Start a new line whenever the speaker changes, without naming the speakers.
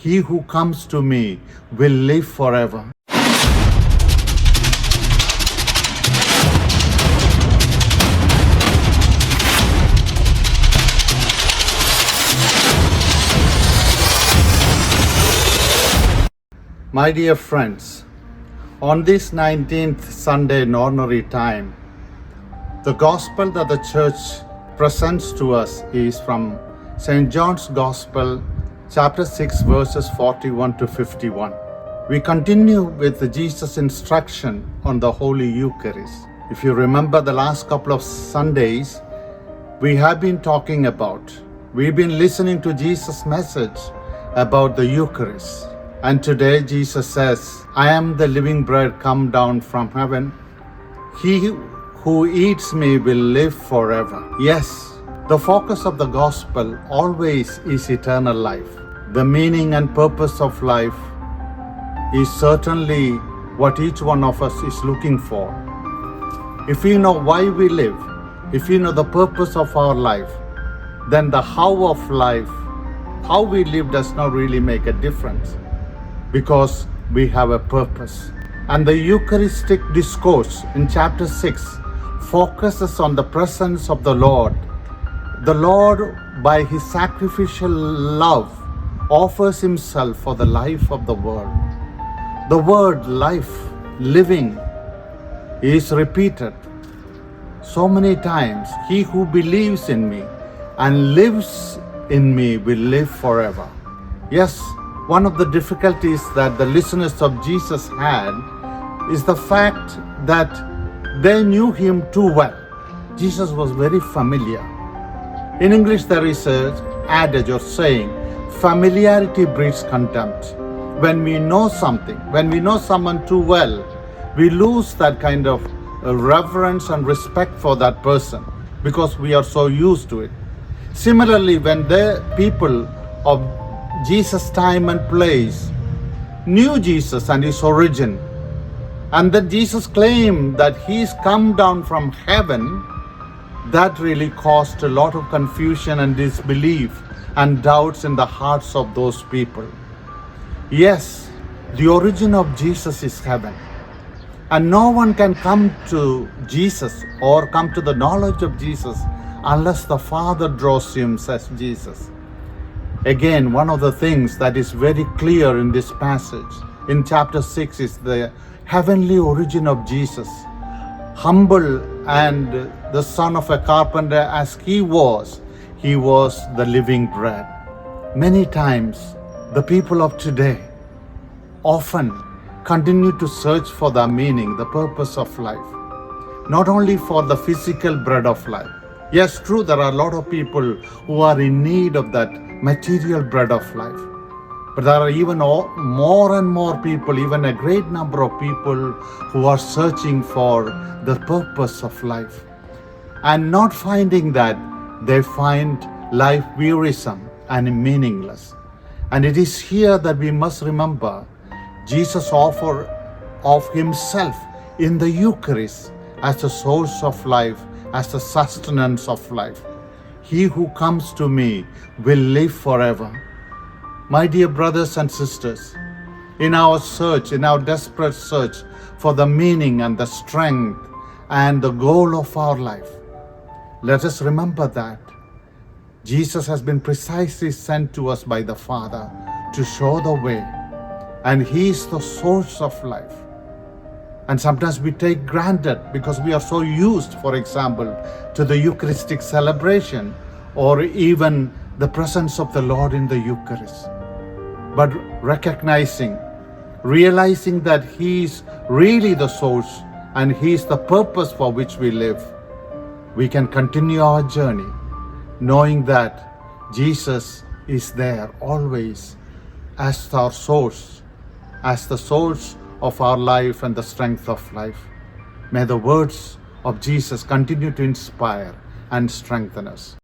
He who comes to me will live forever. My dear friends, on this 19th Sunday in ordinary time, the gospel that the church presents to us is from St. John's Gospel, chapter 6, verses 41 to 51. We continue with Jesus' instruction on the Holy Eucharist. If you remember the last couple of Sundays, we've been listening to Jesus' message about the Eucharist. And today Jesus says, I am the living bread come down from heaven. He who eats me will live forever. Yes, the focus of the gospel always is eternal life. The meaning and purpose of life is certainly what each one of us is looking for. If we know why we live, if we know the purpose of our life, then the how of life, how we live does not really make a difference, because we have a purpose. And the Eucharistic discourse in chapter 6 focuses on the presence of the Lord. The Lord, by his sacrificial love, offers himself for the life of the world. The word life, living, is repeated so many times. He who believes in me and lives in me will live forever. Yes, one of the difficulties that the listeners of Jesus had is the fact that they knew him too well. Jesus was very familiar. In English, there is an adage or saying, familiarity breeds contempt. When we know something, when we know someone too well, we lose that kind of reverence and respect for that person because we are so used to it. Similarly, when the people of Jesus' time and place knew Jesus and his origin, and that Jesus claimed that he's come down from heaven, that really caused a lot of confusion and disbelief and doubts in the hearts of those people. Yes, the origin of Jesus is heaven, and no one can come to Jesus or come to the knowledge of Jesus unless the Father draws him, says Jesus. Again, one of the things that is very clear in this passage, in chapter 6, is the heavenly origin of Jesus. Humble and the son of a carpenter as he was the living bread. Many times, the people of today often continue to search for the meaning, the purpose of life, not only for the physical bread of life. Yes, true, there are a lot of people who are in need of that material bread of life. But there are even more and more people, even a great number of people who are searching for the purpose of life. And not finding that, they find life wearisome and meaningless. And it is here that we must remember Jesus' offer of himself in the Eucharist as the source of life, as the sustenance of life. He who comes to me will live forever. My dear brothers and sisters, in our desperate search for the meaning and the strength and the goal of our life, let us remember that Jesus has been precisely sent to us by the Father to show the way, and he is the source of life. And sometimes we take granted because we are so used, for example, to the Eucharistic celebration or even the presence of the Lord in the Eucharist. But realizing that he is really the source and he is the purpose for which we live, we can continue our journey knowing that Jesus is there always as our source, as the source of our life and the strength of life. May the words of Jesus continue to inspire and strengthen us.